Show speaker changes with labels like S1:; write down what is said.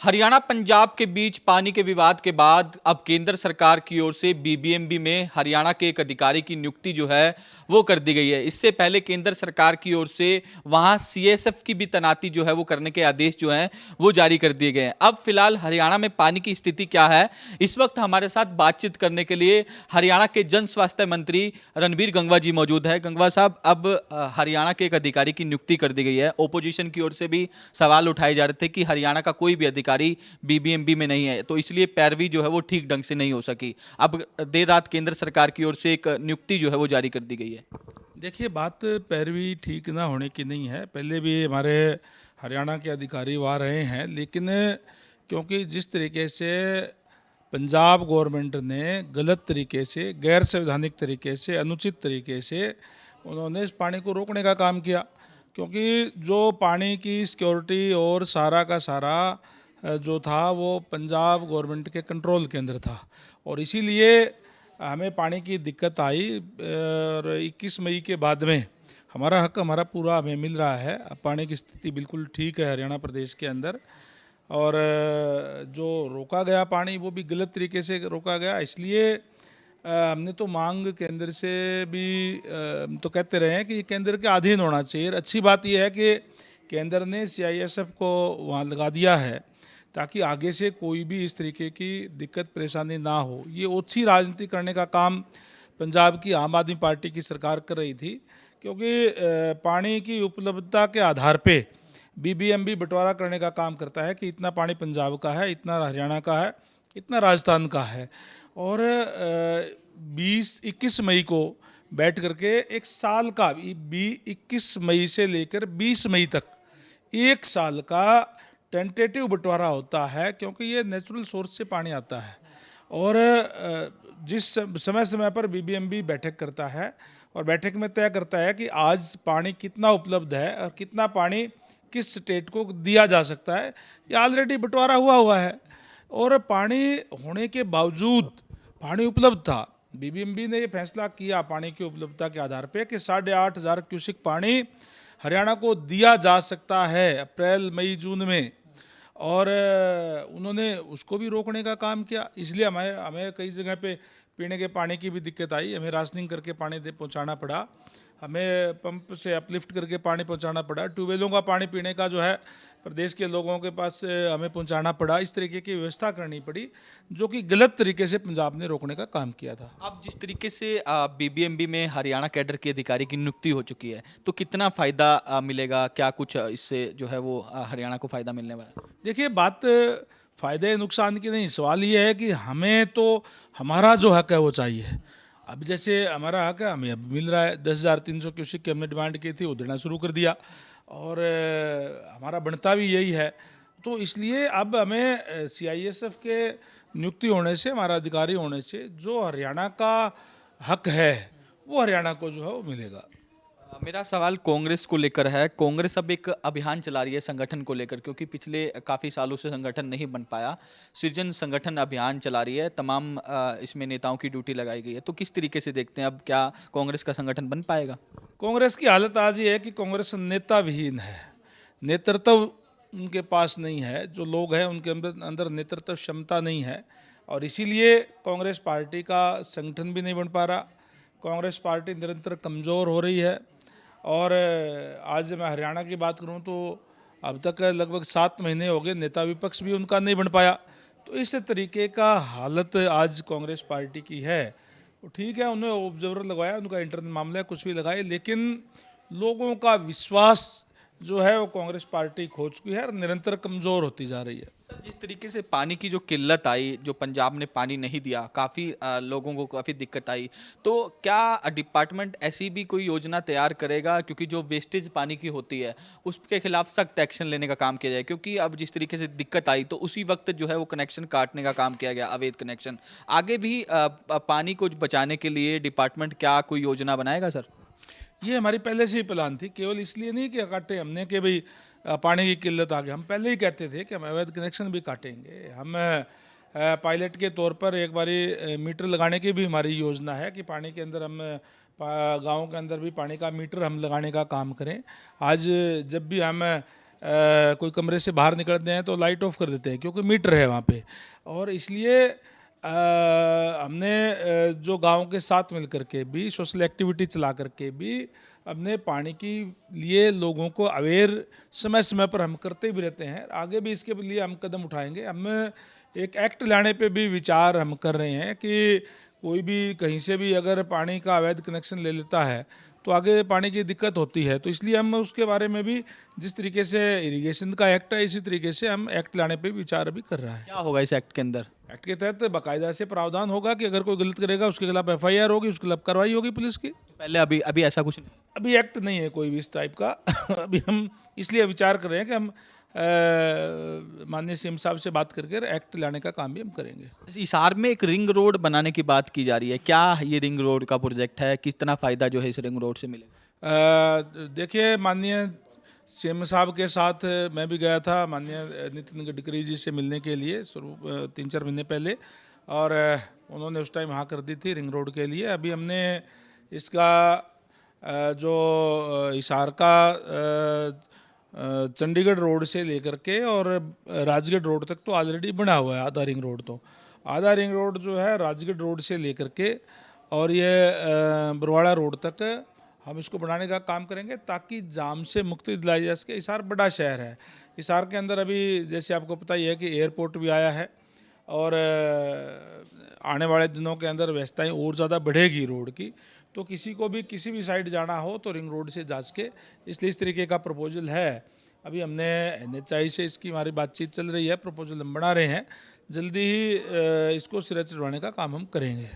S1: हरियाणा पंजाब के बीच पानी के विवाद के बाद अब केंद्र सरकार की ओर से बीबीएमबी में हरियाणा के एक अधिकारी की नियुक्ति जो है वो कर दी गई है। इससे पहले केंद्र सरकार की ओर से वहां सीएसएफ की भी तैनाती जो है वो करने के आदेश जो हैं वो जारी कर दिए गए हैं। अब फिलहाल हरियाणा में पानी की स्थिति क्या है, इस वक्त हमारे साथ बातचीत करने के लिए हरियाणा के जन स्वास्थ्य मंत्री रणबीर गंगवा जी मौजूद है। गंगवा साहब, अब हरियाणा के एक अधिकारी की नियुक्ति कर दी गई है। ओपोजिशन की ओर से भी सवाल उठाए जा रहे थे कि हरियाणा का कोई भी अधिकारी बीबीएमबी में नहीं है, तो इसलिए पैरवी जो है वो ठीक ढंग से नहीं हो सकी। अब देर रात केंद्र सरकार की ओर से एक नियुक्ति जो है वो जारी कर दी गई है।
S2: देखिए, बात पैरवी ठीक ना होने की नहीं है। पहले भी हमारे हरियाणा के अधिकारी वहाँ रहे हैं, लेकिन क्योंकि जिस तरीके से पंजाब गवर्नमेंट ने गलत तरीके से, गैर संवैधानिक तरीके से, अनुचित तरीके से उन्होंने इस पानी को रोकने का काम किया, क्योंकि जो पानी की सिक्योरिटी और सारा का सारा जो था वो पंजाब गवर्नमेंट के कंट्रोल के अंदर था, और इसीलिए हमें पानी की दिक्कत आई। और 21 मई के बाद में हमारा हक हमारा पूरा हमें मिल रहा है। अब पानी की स्थिति बिल्कुल ठीक है हरियाणा प्रदेश के अंदर, और जो रोका गया पानी वो भी गलत तरीके से रोका गया। इसलिए हमने तो मांग केंद्र से भी तो कहते रहे हैं कि केंद्र के अधीन होना चाहिए। अच्छी बात यह है कि केंद्र ने सीआईएसएफ को वहाँ लगा दिया है, ताकि आगे से कोई भी इस तरीके की दिक्कत परेशानी ना हो। ये ओछी राजनीति करने का काम पंजाब की आम आदमी पार्टी की सरकार कर रही थी, क्योंकि पानी की उपलब्धता के आधार पे बीबीएमबी बंटवारा करने का काम करता है कि इतना पानी पंजाब का है, इतना हरियाणा का है, इतना राजस्थान का है। और 21 मई को बैठ करके एक साल का 21 मई से लेकर 20 मई तक एक साल का टेंटेटिव बंटवारा होता है, क्योंकि ये नेचुरल सोर्स से पानी आता है। और जिस समय समय पर बीबीएमबी बैठक करता है और बैठक में तय करता है कि आज पानी कितना उपलब्ध है और कितना पानी किस स्टेट को दिया जा सकता है, ये ऑलरेडी बंटवारा हुआ है। और पानी होने के बावजूद पानी उपलब्ध था। बीबीएमबी ने ये फैसला किया पानी की उपलब्धता के आधार पे कि 8,500 क्यूसिक पानी हरियाणा को दिया जा सकता है अप्रैल मई जून में, और उन्होंने उसको भी रोकने का काम किया। इसलिए हमें कई जगह पे पीने के पानी की भी दिक्कत आई। हमें राशनिंग करके पानी पहुंचाना पड़ा, हमें पंप से अपलिफ्ट करके पानी पहुंचाना पड़ा, ट्यूबवेलों का पानी पीने का जो है प्रदेश के लोगों के पास हमें पहुंचाना पड़ा। इस तरीके की व्यवस्था करनी पड़ी, जो कि गलत तरीके से पंजाब ने रोकने का काम किया था।
S1: अब जिस तरीके से बीबीएमबी में हरियाणा कैडर के अधिकारी की नियुक्ति हो चुकी है, तो कितना फायदा मिलेगा? क्या कुछ इससे जो है वो हरियाणा को फायदा मिलने वाला है?
S2: देखिए, बात फायदे नुकसान की नहीं, सवाल ये है कि हमें तो हमारा जो हक है वो चाहिए। अब जैसे हमारा हक है हमें अब मिल रहा है, 10,300 क्यूसिक की हमने डिमांड की थी, वो देना शुरू कर दिया, और हमारा बनता भी यही है। तो इसलिए अब हमें सीआईएसएफ के नियुक्ति होने से, हमारा अधिकारी होने से जो हरियाणा का हक है वो हरियाणा को जो है वो मिलेगा।
S1: मेरा सवाल कांग्रेस को लेकर है। कांग्रेस अब एक अभियान चला रही है संगठन को लेकर, क्योंकि पिछले काफ़ी सालों से संगठन नहीं बन पाया। सृजन संगठन अभियान चला रही है, तमाम इसमें नेताओं की ड्यूटी लगाई गई है। तो किस तरीके से देखते हैं, अब क्या कांग्रेस का संगठन बन पाएगा?
S2: कांग्रेस की हालत आज ये है कि कांग्रेस नेता विहीन है, नेतृत्व उनके पास नहीं है। जो लोग हैं उनके अंदर नेतृत्व क्षमता नहीं है, और इसीलिए कांग्रेस पार्टी का संगठन भी नहीं बन पा रहा। कांग्रेस पार्टी निरंतर कमज़ोर हो रही है। और आज मैं हरियाणा की बात करूं तो अब तक लगभग 7 महीने हो गए, नेता विपक्ष भी उनका नहीं बन पाया। तो इस तरीके का हालत आज कांग्रेस पार्टी की है। तो ठीक है, उन्होंने ऑब्जर्वर लगवाया, उनका इंटरनल मामला है, कुछ भी लगाए, लेकिन लोगों का विश्वास जो है वो कांग्रेस पार्टी खो चुकी है और निरंतर कमज़ोर होती जा रही है।
S1: सर, जिस तरीके से पानी की जो किल्लत आई, जो पंजाब ने पानी नहीं दिया, काफ़ी लोगों को काफ़ी दिक्कत आई, तो क्या डिपार्टमेंट ऐसी भी कोई योजना तैयार करेगा, क्योंकि जो वेस्टेज पानी की होती है उसके खिलाफ सख्त एक्शन लेने का काम किया जाए? क्योंकि अब जिस तरीके से दिक्कत आई तो उसी वक्त जो है वो कनेक्शन काटने का काम किया गया, अवैध कनेक्शन। आगे भी पानी को बचाने के लिए डिपार्टमेंट क्या कोई योजना बनाएगा सर?
S2: ये हमारी पहले से ही प्लान थी, केवल इसलिए नहीं कि काटे हमने कि भाई पानी की किल्लत आ गई। हम पहले ही कहते थे कि हम अवैध कनेक्शन भी काटेंगे। हम पायलट के तौर पर एक बारी मीटर लगाने की भी हमारी योजना है कि पानी के अंदर हम गाँव के अंदर भी पानी का मीटर हम लगाने का काम करें। आज जब भी हम कोई कमरे से बाहर निकलते हैं तो लाइट ऑफ कर देते हैं क्योंकि मीटर है वहाँ पे। और इसलिए हमने जो गांव के साथ मिल करके भी सोशल एक्टिविटी चला करके भी अपने पानी के लिए लोगों को अवेयर समय समय पर हम करते भी रहते हैं। आगे भी इसके लिए हम कदम उठाएंगे। हम एक एक्ट लाने पे भी विचार हम कर रहे हैं कि कोई भी कहीं से भी अगर पानी का अवैध कनेक्शन ले लेता है तो आगे पानी की दिक्कत होती है। तो इसलिए हम उसके बारे में भी, जिस तरीके से इरिगेशन का एक्ट है, इसी तरीके से हम एक्ट लाने पे विचार भी कर रहा है।
S1: क्या होगा इस एक्ट के अंदर?
S2: एक्ट के तहत बाकायदा से प्रावधान होगा कि अगर कोई गलत करेगा उसके खिलाफ एफआईआर होगी, उसके खिलाफ कार्रवाई होगी पुलिस की।
S1: पहले अभी अभी ऐसा कुछ नहीं।
S2: अभी एक्ट नहीं है कोई भी इस टाइप का। अभी हम इसलिए विचार कर रहे हैं कि हम माननीय सीएम साहब से बात करके एक्ट लाने का काम भी हम करेंगे।
S1: हिसार में एक रिंग रोड बनाने की बात की जा रही है, क्या ये रिंग रोड का प्रोजेक्ट है? कितना फायदा जो है इस रिंग रोड से मिलेगा?
S2: देखिए, माननीय सीएम साहब के साथ मैं भी गया था माननीय नितिन गडकरी जी से मिलने के लिए 3-4 महीने पहले, और उन्होंने उस टाइम हाँ कर दी थी रिंग रोड के लिए। अभी हमने इसका जो हिसार का चंडीगढ़ रोड से लेकर के और राजगढ़ रोड तक तो ऑलरेडी बना हुआ है आधा रिंग रोड। तो आधा रिंग रोड जो है राजगढ़ रोड से लेकर के और ये बरवाड़ा रोड तक हम इसको बनाने का काम करेंगे ताकि जाम से मुक्ति दिलाई जा सके। हिसार बड़ा शहर है। हिसार के अंदर अभी जैसे आपको पता ही है कि एयरपोर्ट भी आया है और आने वाले दिनों के अंदर व्यवस्थाएं और ज़्यादा बढ़ेगी रोड की। तो किसी को भी किसी भी साइड जाना हो तो रिंग रोड से जा सके, इसलिए इस तरीके का प्रपोजल है। अभी हमने NHAI से इसकी हमारी बातचीत चल रही है, प्रपोजल हम बना रहे हैं। जल्दी ही इसको सिरे चढ़वाने का काम हम करेंगे।